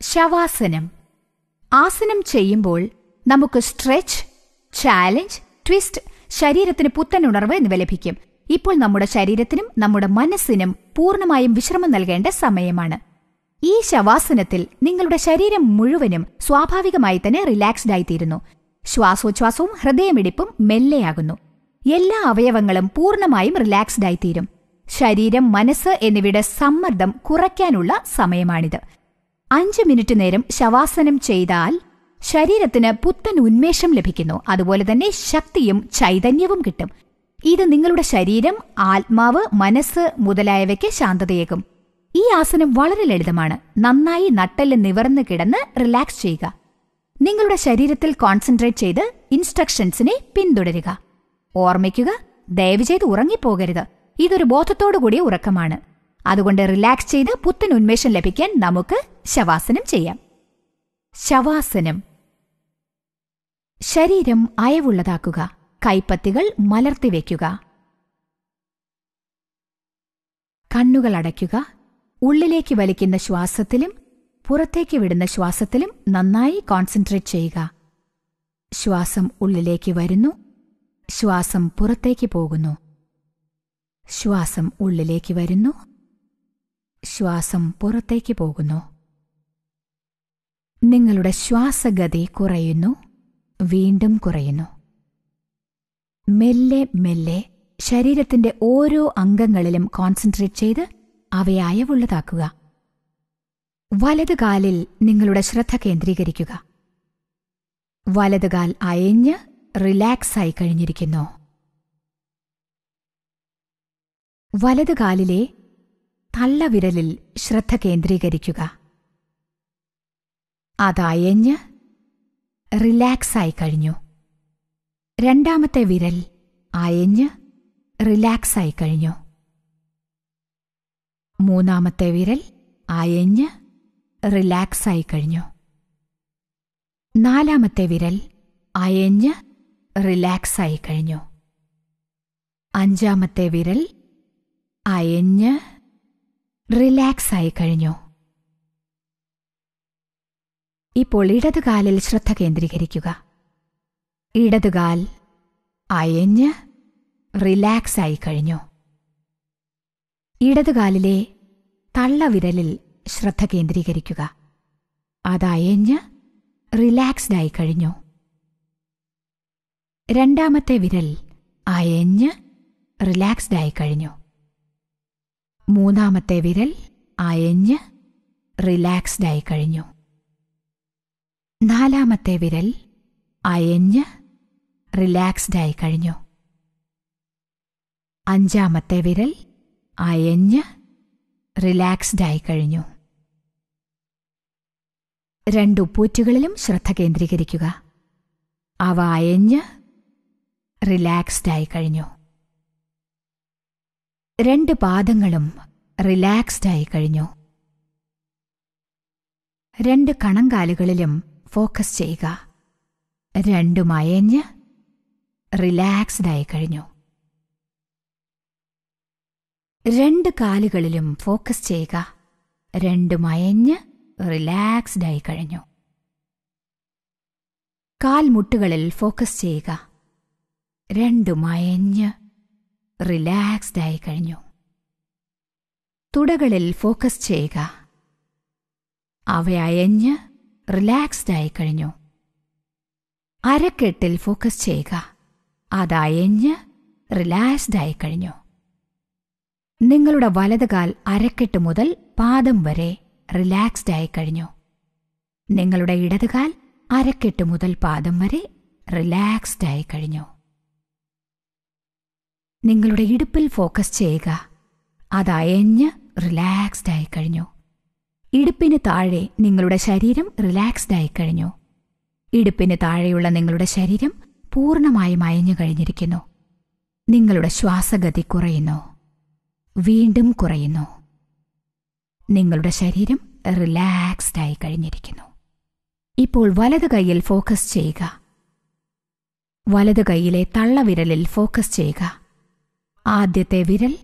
ശവാസനം. ആസനം ചെയ്യുമ്പോൾ നമുക്ക് സ്ട്രെച്ച്, ചാലഞ്ച്, ട്വിസ്റ്റ്, ശരീരത്തിന് പുത്തൻ ഉണർവ് എന്നിവ ലഭിക്കും. ഇപ്പോൾ നമ്മുടെ ശരീരത്തിനും നമ്മുടെ മനസ്സിനും പൂർണ്ണമായും വിശ്രമം നൽകേണ്ട സമയമാണ്. ഈ ശവാസനത്തിൽ നിങ്ങളുടെ ശരീരം മുഴുവനും സ്വാഭാവികമായി തന്നെ റിലാക്സ്ഡ് ആയിത്തീരുന്നു. ശ്വാസോച്ഛ്വാസവും ഹൃദയമിടിപ്പും മെല്ലെയാകുന്നു. എല്ലാ അവയവങ്ങളും പൂർണ്ണമായും റിലാക്സ്ഡ് ആയിത്തീരും. ശരീരം, മനസ്സ് എന്നിവയുടെ സമ്മർദ്ദം കുറയ്ക്കാനുള്ള സമയമാണിത്. 5 മിനിറ്റ് നേരം ശവാസനം ചെയ്താൽ ശരീരത്തിന് പുത്തൻ ഉന്മേഷം ലഭിക്കുന്നു. അതുപോലെ തന്നെ ശക്തിയും ചൈതന്യവും കിട്ടും. ഇത് നിങ്ങളുടെ ശരീരം, ആത്മാവ്, മനസ്സ് മുതലായവയ്ക്ക് ശാന്തതയേകും. ഈ ആസനം വളരെ ലളിതമാണ്. നന്നായി നട്ടെല്ല് നിവർന്ന് കിടന്ന് റിലാക്സ് ചെയ്യുക. നിങ്ങളുടെ ശരീരത്തിൽ കോൺസെൻട്രേറ്റ് ചെയ്ത് ഇൻസ്ട്രക്ഷൻസിനെ പിന്തുടരുക. ഓർമ്മിക്കുക, ദയവ് ചെയ്ത് ഉറങ്ങിപ്പോകരുത്. ഇതൊരു ബോധത്തോടുകൂടിയ ഉറക്കമാണ്. അതുകൊണ്ട് റിലാക്സ് ചെയ്ത് പുത്തൻ ഉന്മേഷം ലഭിക്കാൻ നമുക്ക് ശവാസനം ചെയ്യാം. ശവാസനം. ശരീരം അയവുള്ളതാക്കുക. കൈപ്പത്തികൾ മലർത്തിവെക്കുക. കണ്ണുകൾ അടയ്ക്കുക. ഉള്ളിലേക്ക് വലിക്കുന്ന ശ്വാസത്തിലും പുറത്തേക്ക് വിടുന്ന ശ്വാസത്തിലും നന്നായി കോൺസെൻട്രേറ്റ് ചെയ്യുക. ശ്വാസം ഉള്ളിലേക്ക് വരുന്നു, ശ്വാസം പുറത്തേക്ക് പോകുന്നു. ശ്വാസം ഉള്ളിലേക്ക് വരുന്നു, ശ്വാസം പുറത്തേക്ക് പോകുന്നു. നിങ്ങളുടെ ശ്വാസഗതി കുറയുന്നു, വീണ്ടും കുറയുന്നു. മെല്ലെ മെല്ലെ ശരീരത്തിന്റെ ഓരോ അംഗങ്ങളിലും കോൺസെൻട്രേറ്റ് ചെയ്ത് അവയെ അയവുള്ളതാക്കുക. വലതുകാലിൽ നിങ്ങളുടെ ശ്രദ്ധ കേന്ദ്രീകരിക്കുക. വലതുകാൽ അയഞ്ഞ് റിലാക്സായി കഴിഞ്ഞിരിക്കുന്നു. വലതുകാലിലെ തള്ളവിരലിൽ ശ്രദ്ധ കേന്ദ്രീകരിക്കുക. അതയഞ്ഞ് റിലാക്സായി കഴിഞ്ഞു. രണ്ടാമത്തെ വിരൽ അയഞ്ഞ് റിലാക്സായി കഴിഞ്ഞു. മൂന്നാമത്തെ വിരൽ അയഞ്ഞ് റിലാക്സായി കഴിഞ്ഞു. നാലാമത്തെ വിരൽ അയഞ്ഞ് റിലാക്സായി കഴിഞ്ഞു. അഞ്ചാമത്തെ വിരൽ അയഞ്ഞ് റിലാക്സായി കഴിഞ്ഞു. ഇപ്പോൾ ഇടതുകാലിൽ ശ്രദ്ധ കേന്ദ്രീകരിക്കുക. ഇടതുകാൽ അയഞ്ഞ് റിലാക്സായി കഴിഞ്ഞു. ഇടതുകാലിലെ തള്ളവിരലിൽ ശ്രദ്ധ കേന്ദ്രീകരിക്കുക. അതയഞ്ഞ് റിലാക്സ്ഡായി കഴിഞ്ഞു. രണ്ടാമത്തെ വിരൽ അയഞ്ഞ് റിലാക്സ്ഡായി കഴിഞ്ഞു. മൂന്നാമത്തെ വിരൽ അയഞ്ഞ് റിലാക്സ്ഡായി കഴിഞ്ഞു. നാലാമത്തെ വിരൽ അയഞ്ഞ് റിലാക്സ്ഡായി കഴിഞ്ഞു. അഞ്ചാമത്തെ വിരൽ അയഞ്ഞ് റിലാക്സ്ഡായി കഴിഞ്ഞു. രണ്ടു ഉപ്പൂറ്റുകളിലും ശ്രദ്ധ കേന്ദ്രീകരിക്കുക. അവ അയഞ്ഞ് റിലാക്സ്ഡായി കഴിഞ്ഞു. രണ്ട് പാദങ്ങളും റിലാക്സ്ഡായി കഴിഞ്ഞു. രണ്ട് കണങ്കാലുകളിലും ഫോക്കസ് ചെയ്യുക. രണ്ടും അയഞ്ഞ് റിലാക്സ്ഡായി കഴിഞ്ഞു. രണ്ട് കാലുകളിലും ഫോക്കസ് ചെയ്യുക. രണ്ടും അയഞ്ഞ് റിലാക്സ്ഡായി കഴിഞ്ഞു. കാൽമുട്ടുകളിൽ ഫോക്കസ് ചെയ്യുക. രണ്ടും അയഞ്ഞ് റിലാക്സ്ഡായി കഴിഞ്ഞു. തുടകളിൽ ഫോക്കസ് ചെയ്യുക. അവ അയഞ്ഞ് റിലാക്സ്ഡായി കഴിഞ്ഞു. അരക്കെട്ടിൽ ഫോക്കസ് ചെയ്യുക. അതയഞ്ഞ് റിലാക്സ്ഡായി കഴിഞ്ഞു. നിങ്ങളുടെ വലതുകാൽ അരക്കെട്ട് മുതൽ പാദം വരെ റിലാക്സ്ഡായി കഴിഞ്ഞു. നിങ്ങളുടെ ഇടതുകാൽ അരക്കെട്ട് മുതൽ പാദം വരെ റിലാക്സ്ഡായി കഴിഞ്ഞു. നിങ്ങളുടെ ഇടുപ്പിൽ ഫോക്കസ് ചെയ്യുക. അതയഞ്ഞ് റിലാക്സ്ഡായി കഴിഞ്ഞു. ഇടുപ്പിന് താഴെ നിങ്ങളുടെ ശരീരം റിലാക്സ്ഡായി കഴിഞ്ഞു. ഇടുപ്പിന് താഴെയുള്ള നിങ്ങളുടെ ശരീരം പൂർണ്ണമായും അയഞ്ഞു കഴിഞ്ഞിരിക്കുന്നു. നിങ്ങളുടെ ശ്വാസഗതി കുറയുന്നു, വീണ്ടും കുറയുന്നു. നിങ്ങളുടെ ശരീരം റിലാക്സ്ഡായി കഴിഞ്ഞിരിക്കുന്നു. ഇപ്പോൾ വലതു കൈയിൽ ഫോക്കസ് ചെയ്യുക. വലതു കൈയിലെ തള്ളവിരലിൽ ഫോക്കസ് ചെയ്യുക. ആദ്യത്തെ വിരൽ,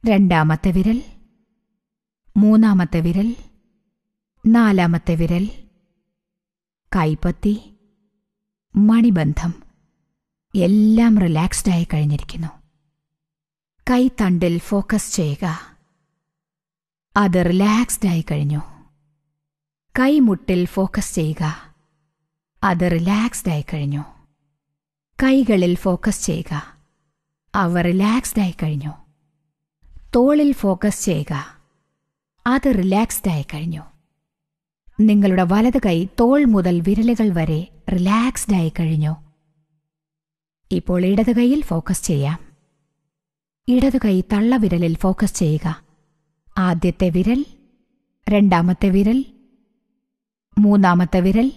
രണ്ടാമത്തെ വിരൽ, മൂന്നാമത്തെ വിരൽ, നാലാമത്തെ വിരൽ, കൈപ്പത്തി, മണിബന്ധം എല്ലാം റിലാക്സ്ഡായി കഴിഞ്ഞിരിക്കുന്നു. കൈത്തണ്ടിൽ ഫോക്കസ് ചെയ്യുക. അത് റിലാക്സ്ഡായി കഴിഞ്ഞു. കൈമുട്ടിൽ ഫോക്കസ് ചെയ്യുക. അത് റിലാക്സ്ഡായി കഴിഞ്ഞു. കൈകളിൽ ഫോക്കസ് ചെയ്യുക. അവ റിലാക്സ്ഡായി കഴിഞ്ഞു. തോളിൽ ഫോക്കസ് ചെയ്യുക. അത് റിലാക്സ്ഡായി കഴിഞ്ഞു. നിങ്ങളുടെ വലത് കൈ തോൾ മുതൽ വിരലുകൾ വരെ റിലാക്സ്ഡായി കഴിഞ്ഞു. ഇപ്പോൾ ഇടത് കൈയിൽ ഫോക്കസ് ചെയ്യാം. ഇടതു കൈ തള്ളവിരലിൽ ഫോക്കസ് ചെയ്യുക. ആദ്യത്തെ വിരൽ, രണ്ടാമത്തെ വിരൽ, മൂന്നാമത്തെ വിരൽ,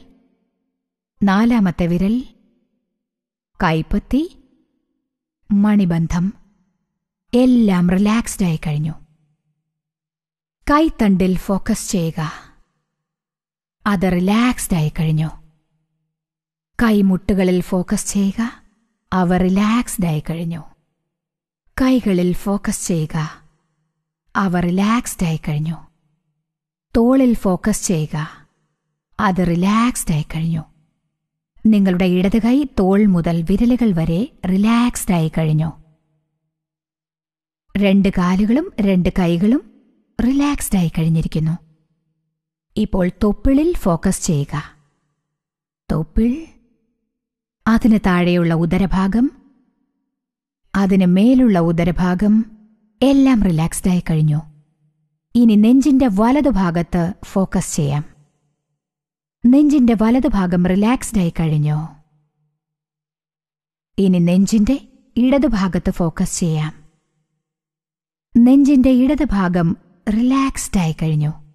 നാലാമത്തെ വിരൽ, കൈപ്പത്തി, മണിബന്ധം എല്ലാം റിലാക്സ്ഡായി കഴിഞ്ഞു. കൈത്തണ്ടിൽ ഫോക്കസ് ചെയ്യുക. അത് റിലാക്സ്ഡായി കഴിഞ്ഞു. കൈമുട്ടുകളിൽ ഫോക്കസ് ചെയ്യുക. അവ റിലാക്സ്ഡായി കഴിഞ്ഞു. കൈകളിൽ ഫോക്കസ് ചെയ്യുക. അവ റിലാക്സ്ഡായി കഴിഞ്ഞു. തോളിൽ ഫോക്കസ് ചെയ്യുക. അത് റിലാക്സ്ഡായി കഴിഞ്ഞു. നിങ്ങളുടെ ഇടത് കൈ തോൾ മുതൽ വിരലുകൾ വരെ റിലാക്സ്ഡായി കഴിഞ്ഞു. രണ്ട് കാലുകളും രണ്ട് കൈകളും റിലാക്സ്ഡായി കഴിഞ്ഞിരിക്കുന്നു. ഇപ്പോൾ തൊപ്പിളിൽ ഫോക്കസ് ചെയ്യുക. തൊപ്പിൾ, അതിന് താഴെയുള്ള ഉദരഭാഗം, അതിന് മേലുള്ള ഉദരഭാഗം എല്ലാം റിലാക്സ്ഡായി കഴിഞ്ഞു. ഇനി നെഞ്ചിന്റെ വലതുഭാഗത്ത് ഫോക്കസ് ചെയ്യാം. നെഞ്ചിന്റെ വലതുഭാഗം റിലാക്സ്ഡായി കഴിഞ്ഞു. ഇനി നെഞ്ചിന്റെ ഇടതുഭാഗത്ത് ഫോക്കസ് ചെയ്യാം. നെഞ്ചിന്റെ ഇടതുഭാഗം റിലാക്സ്ഡായി കഴിഞ്ഞു.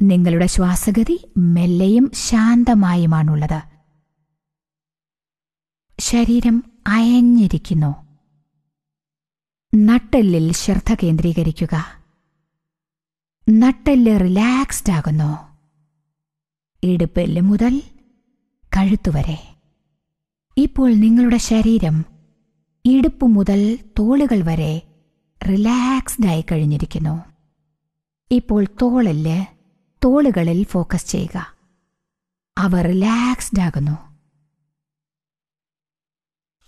നിങ്ങളുടെ ശ്വാസഗതി മെല്ലെയും ശാന്തമായുമാണുള്ളത്. ശരീരം അയഞ്ഞിരിക്കുന്നു. നട്ടെല്ലിൽ ശ്രദ്ധ കേന്ദ്രീകരിക്കുക. നട്ടെല്ല് റിലാക്സ്ഡ് ആകുന്നു. ഇടുപ്പെല്ല് മുതൽ കഴുത്തുവരെ. ഇപ്പോൾ നിങ്ങളുടെ ശരീരം ഇടുപ്പ് മുതൽ തോളുകൾ വരെ റിലാക്സ്ഡായി കഴിഞ്ഞിരിക്കുന്നു. ഇപ്പോൾ തോളെല്ല്, തോളുകളിൽ ഫോക്കസ് ചെയ്യുക. അവ റിലാക്സ്ഡ് ആകുന്നു.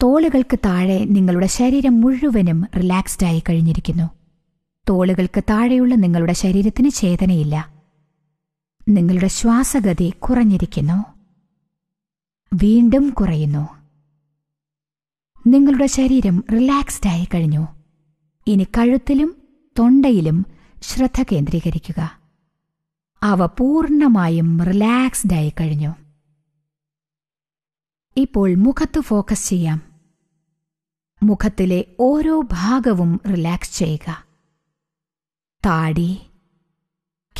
തോളുകൾക്ക് താഴെ നിങ്ങളുടെ ശരീരം മുഴുവനും റിലാക്സ്ഡായി കഴിഞ്ഞിരിക്കുന്നു. തോളുകൾക്ക് താഴെയുള്ള നിങ്ങളുടെ ശരീരത്തിന് ചേതനയില്ല. നിങ്ങളുടെ ശ്വാസഗതി കുറഞ്ഞിരിക്കുന്നു. വീണ്ടും കുറയുന്നു. നിങ്ങളുടെ ശരീരം റിലാക്സ്ഡായി കഴിഞ്ഞു. ഇനി കഴുത്തിലും തൊണ്ടയിലും ശ്രദ്ധ കേന്ദ്രീകരിക്കുക. അവ പൂർണ്ണമായും റിലാക്സ്ഡായി കഴിഞ്ഞു. ഇപ്പോൾ മുഖത്ത് ഫോക്കസ് ചെയ്യാം. മുഖത്തിലെ ഓരോ ഭാഗവും റിലാക്സ് ചെയ്യുക. താടി,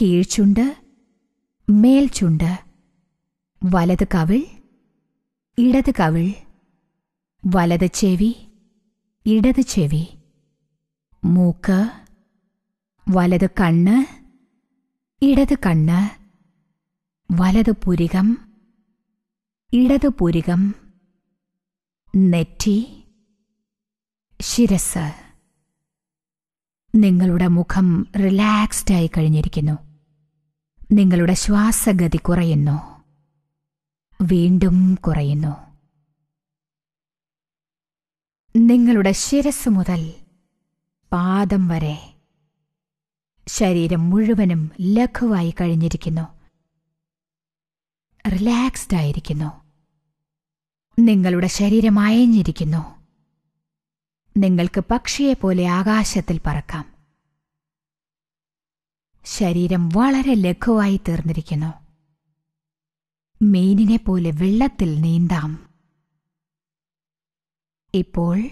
കീഴ്ചുണ്ട്, മേൽചുണ്ട്, വലത് കവിൾ, ഇടത് കവിൾ, വലത് ചെവി, ഇടത് ചെവി, മൂക്ക്, വലത് കണ്ണ്, ഇടത് കണ്ണ്, വലത് പുരികം, ഇടത് പുരികം, നെറ്റി, ശിരസ്. നിങ്ങളുടെ മുഖം റിലാക്സ്ഡായി കഴിഞ്ഞിരിക്കുന്നു. നിങ്ങളുടെ ശ്വാസഗതി കുറയുന്നു. വീണ്ടും കുറയുന്നു. നിങ്ങളുടെ ശിരസ് മുതൽ പാദം വരെ ശരീരം മുഴുവനും ലഘുവായി കഴിഞ്ഞിരിക്കുന്നു. റിലാക്സ്ഡായിരിക്കുന്നു. നിങ്ങളുടെ ശരീരം അയഞ്ഞിരിക്കുന്നു. നിങ്ങൾക്ക് പക്ഷിയെപ്പോലെ ആകാശത്തിൽ പറക്കാം. ശരീരം വളരെ ലഘുവായി തീർന്നിരിക്കുന്നു. മീനിനെ പോലെ വെള്ളത്തിൽ നീന്താം. ഇപ്പോൾ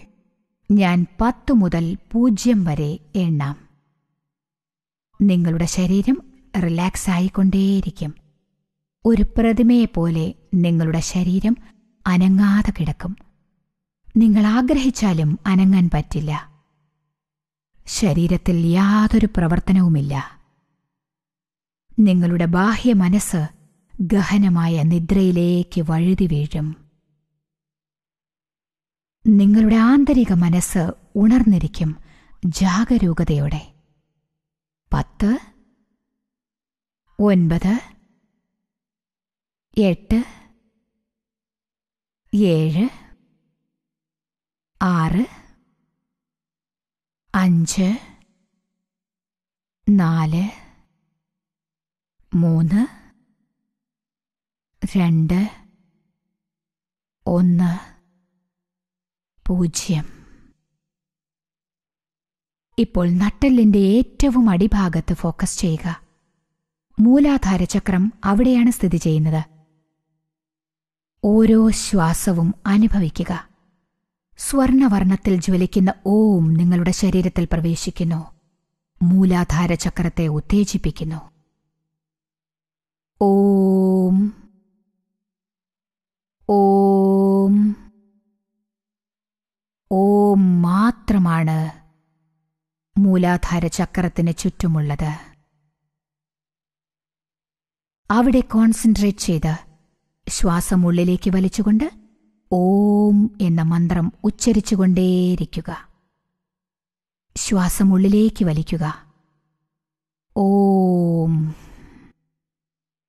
ഞാൻ 10 മുതൽ 0 വരെ എണ്ണാം. നിങ്ങളുടെ ശരീരം റിലാക്സ് ആയിക്കൊണ്ടേയിരിക്കും. ഒരു പ്രതിമയെപ്പോലെ നിങ്ങളുടെ ശരീരം അനങ്ങാതെ കിടക്കും. നിങ്ങൾ ആഗ്രഹിച്ചാലും അനങ്ങാൻ പറ്റില്ല. ശരീരത്തിൽ യാതൊരു പ്രവർത്തനവുമില്ല. നിങ്ങളുടെ ബാഹ്യ മനസ്സ് ഗഹനമായ നിദ്രയിലേക്ക് വഴുതി വീഴും. നിങ്ങളുടെ ആന്തരിക മനസ്സ് ഉണർന്നിരിക്കും ജാഗരൂകതയോടെ. 10, 9, 8, 7, 6, 5, 4, 3, 2, 1, 0. ഇപ്പോൾ നട്ടെല്ലിന്റെ ഏറ്റവും അടിഭാഗത്ത് ഫോക്കസ് ചെയ്യുക. മൂലാധാരചക്രം അവിടെയാണ് സ്ഥിതി ചെയ്യുന്നത്. ഓരോ ശ്വാസവും അനുഭവിക്കുക. സ്വർണവർണ്ണത്തിൽ ജ്വലിക്കുന്ന ഓം നിങ്ങളുടെ ശരീരത്തിൽ പ്രവേശിക്കുന്നു. മൂലാധാരചക്രത്തെ ഉത്തേജിപ്പിക്കുന്നു. ഓം ഓം ഓം മാത്രമാണ് മൂലാധാരചക്രത്തിന് ചുറ്റുമുള്ളത്. അവിടെ കോൺസെൻട്രേറ്റ് ചെയ്ത് ശ്വാസം ഉള്ളിലേക്ക് വലിച്ചുകൊണ്ട് ഓം എന്ന മന്ത്രം ഉച്ചരിച്ചുകൊണ്ടേയിരിക്കുക. ശ്വാസം ഉള്ളിലേക്ക് വലിക്കുക. ഓം.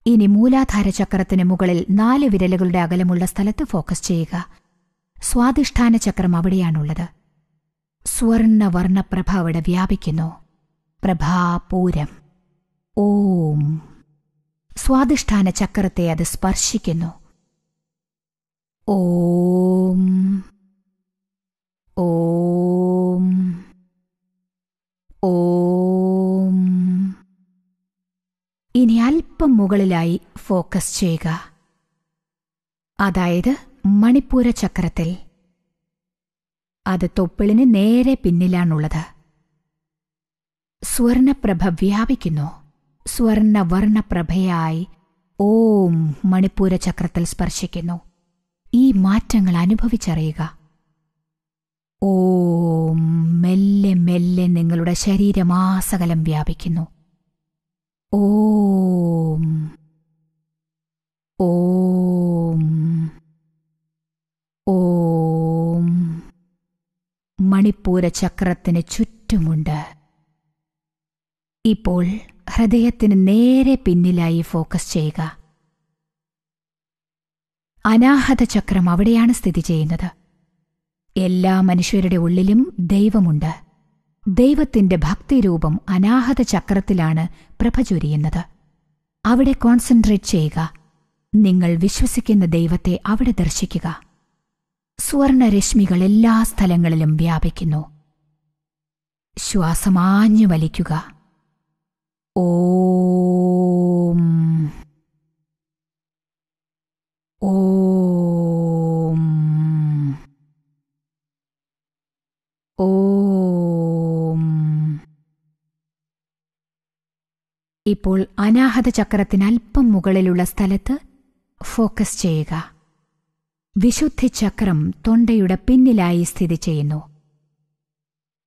ഇനി മൂലാധാരചക്രത്തിന് മുകളിൽ 4 വിരലുകളുടെ അകലമുള്ള സ്ഥലത്ത് ഫോക്കസ് ചെയ്യുക. സ്വാധിഷ്ഠാന ചക്രം അവിടെയാണുള്ളത്. സ്വർണവർണ്ണപ്രഭ അവിടെ വ്യാപിക്കുന്നു. പ്രഭാപൂരം. ഓം. സ്വാധിഷ്ഠാന ചക്രത്തെ അത് സ്പർശിക്കുന്നു. ഓം ഓം ഓം. ഇനി അല്പം മുകളിലായി ഫോക്കസ് ചെയ്യുക. അതായത് മണിപ്പൂര ചക്രത്തിൽ. അത് തൊപ്പിളിന് നേരെ പിന്നിലാണുള്ളത്. സ്വർണപ്രഭ വ്യാപിക്കുന്നു. സ്വർണവർണ്ണപ്രഭയായി ഓം മണിപ്പൂര ചക്രത്തിൽ സ്പർശിക്കുന്നു. ഈ മാറ്റങ്ങൾ അനുഭവിച്ചറിയുക. ഓം മെല്ലെ മെല്ലെ നിങ്ങളുടെ ശരീരമാസകലം വ്യാപിക്കുന്നു. ഓം ഓം ഓം. മണിപ്പൂര ചക്രത്തിന് ചുറ്റുമുണ്ട്. ഇപ്പോൾ ഹൃദയത്തിന് നേരെ പിന്നിലായി ഫോക്കസ് ചെയ്യുക. അനാഹത ചക്രം അവിടെയാണ് സ്ഥിതി ചെയ്യുന്നത്. എല്ലാ മനുഷ്യരുടെ ഉള്ളിലും ദൈവമുണ്ട്. ദൈവത്തിന്റെ ഭക്തിരൂപം അനാഹത ചക്രത്തിലാണ് പ്രഭ ചൊരിയുന്നത്. അവിടെ കോൺസെൻട്രേറ്റ് ചെയ്യുക. നിങ്ങൾ വിശ്വസിക്കുന്ന ദൈവത്തെ അവിടെ ദർശിക്കുക. സ്വർണരശ്മികൾ എല്ലാ സ്ഥലങ്ങളിലും വ്യാപിക്കുന്നു. ശ്വാസമാഞ്ഞു വലിക്കുക. ഓം ഓം ഓം. ഇപ്പോൾ അനാഹത ചക്രത്തിന് അല്പം മുകളിലുള്ള സ്ഥലത്ത് ഫോക്കസ് ചെയ്യുക. വിശുദ്ധി ചക്രം തൊണ്ടയുടെ പിന്നിലായി സ്ഥിതി ചെയ്യുന്നു.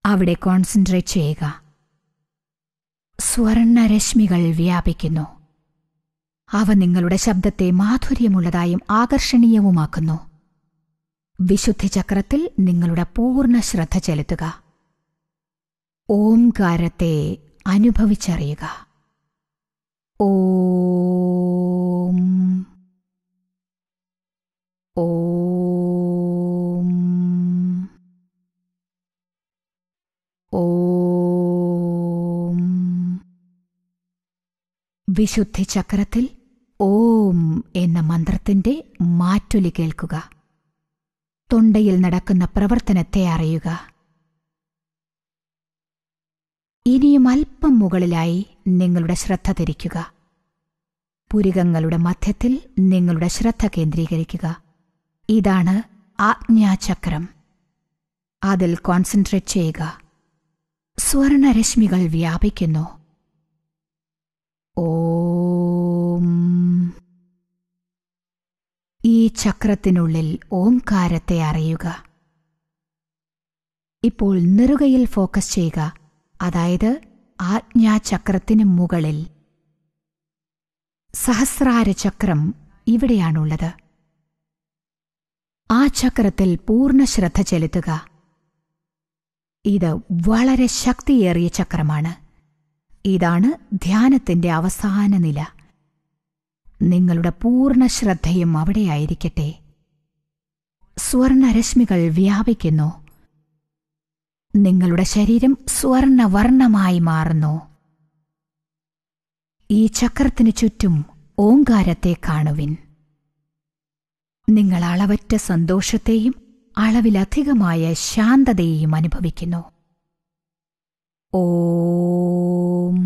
അവിടെ കോൺസെൻട്രേറ്റ് ചെയ്യുക. സ്വർണരശ്മികൾ വ്യാപിക്കുന്നു. അവ നിങ്ങളുടെ ശബ്ദത്തെ മാധുര്യമുള്ളതായും ആകർഷണീയവുമാക്കുന്നു. വിശുദ്ധി ചക്രത്തിൽ നിങ്ങളുടെ പൂർണ്ണ ശ്രദ്ധ ചെലുത്തുക. ഓംകാരത്തെ അനുഭവിച്ചറിയുക. ഓം ഓം ഓം. വിശുദ്ധി ചക്രത്തിൽ ഓം എന്ന മന്ത്രത്തിന്റെ മാറ്റൊലി കേൾക്കുക. തൊണ്ടയിൽ നടക്കുന്ന പ്രവർത്തനത്തെ അറിയുക. ഇനിയും അല്പം മുകളിലായി നിങ്ങളുടെ ശ്രദ്ധ തിരിക്കുക. പുരികങ്ങളുടെ മധ്യത്തിൽ നിങ്ങളുടെ ശ്രദ്ധ കേന്ദ്രീകരിക്കുക. ഇതാണ് ആജ്ഞാചക്രം. അതിൽ കോൺസെൻട്രേറ്റ് ചെയ്യുക. സ്വർണരശ്മികൾ വ്യാപിക്കുന്നു. ഓം. ഈ ചക്രത്തിനുള്ളിൽ ഓംകാരത്തെ അറിയുക. ഇപ്പോൾ നെറുകയിൽ ഫോക്കസ് ചെയ്യുക. അതായത് ആജ്ഞാചക്രത്തിന് മുകളിൽ. സഹസ്രാരചക്രം ഇവിടെയാണുള്ളത്. ആ ചക്രത്തിൽ പൂർണ്ണ ശ്രദ്ധ ചെലുത്തുക. ഇത് വളരെ ശക്തിയേറിയ ചക്രമാണ്. ഇതാണ് ധ്യാനത്തിന്റെ അവസാന നില. നിങ്ങളുടെ പൂർണ്ണ ശ്രദ്ധയും അവിടെയായിരിക്കട്ടെ. സ്വർണരശ്മികൾ വ്യാപിക്കുന്നു. നിങ്ങളുടെ ശരീരം സ്വർണവർണ്ണമായി മാറുന്നു. ഈ ചക്രത്തിനു ചുറ്റും ഓങ്കാരത്തെ കാണുവിൻ. നിങ്ങൾ അളവറ്റ സന്തോഷത്തെയും അളവിലധികമായ ശാന്തതയെയും അനുഭവിക്കുന്നു. ഓം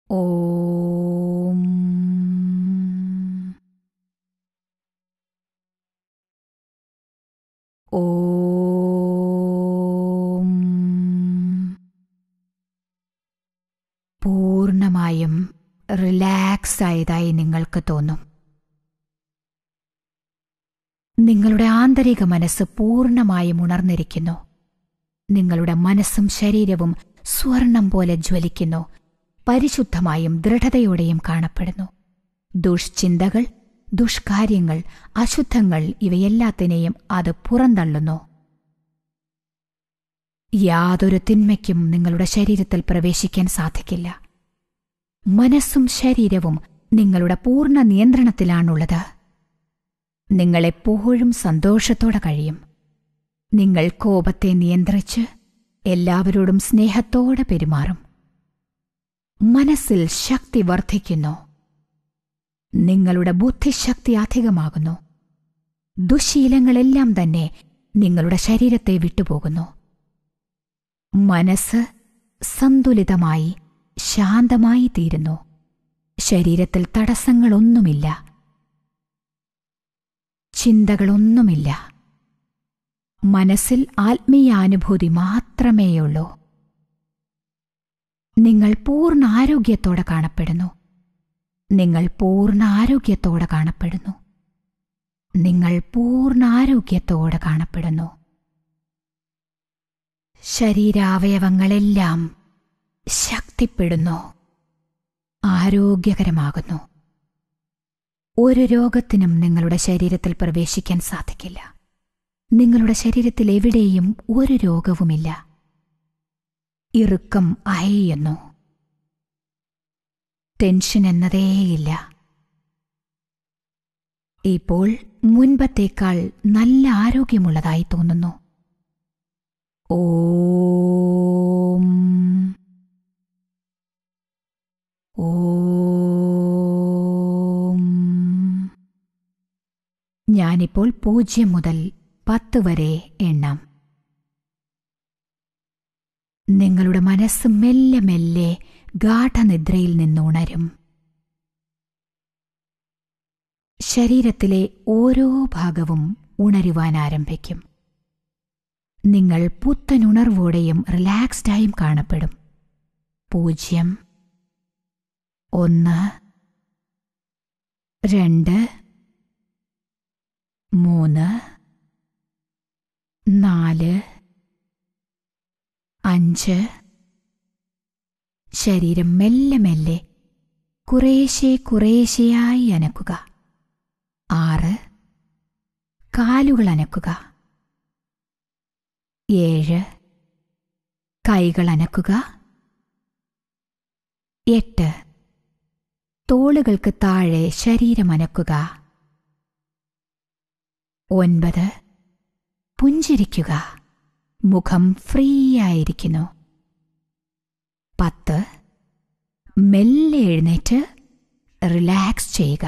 ഓം ഓം. പൂർണ്ണമായും റിലാക്സ് ആയതായി നിങ്ങൾക്ക് തോന്നും. നിങ്ങളുടെ ആന്തരിക മനസ്സ് പൂർണ്ണമായും ഉണർന്നിരിക്കുന്നു. നിങ്ങളുടെ മനസ്സും ശരീരവും സ്വർണം പോലെ ജ്വലിക്കുന്നു. പരിശുദ്ധമായും ദൃഢതയോടെയും കാണപ്പെടുന്നു. ദുഷ്ചിന്തകൾ, ദുഷ്കാര്യങ്ങൾ, അശുദ്ധങ്ങൾ ഇവയെല്ലാത്തിനെയും അത് പുറന്തള്ളുന്നു. യാതൊരു തിന്മയ്ക്കും നിങ്ങളുടെ ശരീരത്തിൽ പ്രവേശിക്കാൻ സാധിക്കില്ല. മനസ്സും ശരീരവും നിങ്ങളുടെ പൂർണ്ണ നിയന്ത്രണത്തിലാണുള്ളത്. നിങ്ങളെപ്പോഴും സന്തോഷത്തോടെ കഴിയും. നിങ്ങൾ കോപത്തെ നിയന്ത്രിച്ച് എല്ലാവരോടും സ്നേഹത്തോടെ പെരുമാറും. മനസ്സിൽ ശക്തി വർദ്ധിക്കുന്നു. നിങ്ങളുടെ ബുദ്ധിശക്തി അധികമാകുന്നു. ദുശ്ശീലങ്ങളെല്ലാം തന്നെ നിങ്ങളുടെ ശരീരത്തെ വിട്ടുപോകുന്നു. മനസ്സ് സന്തുലിതമായി ശാന്തമായി തീരുന്നു. ശരീരത്തിൽ തടസ്സങ്ങളൊന്നുമില്ല. ചിന്തകളൊന്നുമില്ല. മനസ്സിൽ ആത്മീയാനുഭൂതി മാത്രമേയുള്ളൂ. നിങ്ങൾ പൂർണ്ണ ആരോഗ്യത്തോടെ കാണപ്പെടുന്നു. നിങ്ങൾ പൂർണ്ണ ആരോഗ്യത്തോടെ കാണപ്പെടുന്നു. നിങ്ങൾ പൂർണ്ണ ആരോഗ്യത്തോടെ കാണപ്പെടുന്നു. ശരീരാവയവങ്ങളെല്ലാം ശക്തിപ്പെടുന്നു, ആരോഗ്യകരമാകുന്നു. ഒരു രോഗത്തിനും നിങ്ങളുടെ ശരീരത്തിൽ പ്രവേശിക്കാൻ സാധിക്കില്ല. നിങ്ങളുടെ ശരീരത്തിൽ എവിടെയും ഒരു രോഗവുമില്ല. ഇറുക്കം അയയുന്നു. ടെൻഷൻ എന്നതേയില്ല. ഇപ്പോൾ മുൻപത്തേക്കാൾ നല്ല ആരോഗ്യമുള്ളതായി തോന്നുന്നു. ഓം ഓം. ഞാനിപ്പോൾ 0 മുതൽ 10 വരെ എണ്ണാം. നിങ്ങളുടെ മനസ്സ് മെല്ലെ മെല്ലെ ഗാഠനിദ്രയിൽ നിന്നുണരും. ശരീരത്തിലെ ഓരോ ഭാഗവും ഉണരുവാൻ ആരംഭിക്കും. നിങ്ങൾ പുത്തനുണർവോടെയും റിലാക്സ്ഡായും കാണപ്പെടും. 0, 1, 2, 3, 4, 5. ശരീരം മെല്ലെ മെല്ലെ കുറേശ്ശെ കുറേശ്ശെയായി അനക്കുക. 6. കാലുകൾ അനക്കുക. 7. കൈകൾ അനക്കുക. 8. തോളുകൾക്ക് താഴെ ശരീരം അനക്കുക. 9. പുഞ്ചിരിക്കുക. മുഖം ഫ്രീ ആയിരിക്കുന്നു. 10. മെല്ലെ എഴുന്നേറ്റ് റിലാക്സ് ചെയ്യുക.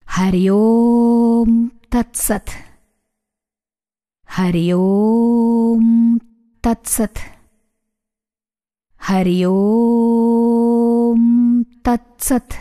ഹരി ഓം തത്സത്. ഹരി ഓം തത്സത്. ഹരി ഓം തത്സത്.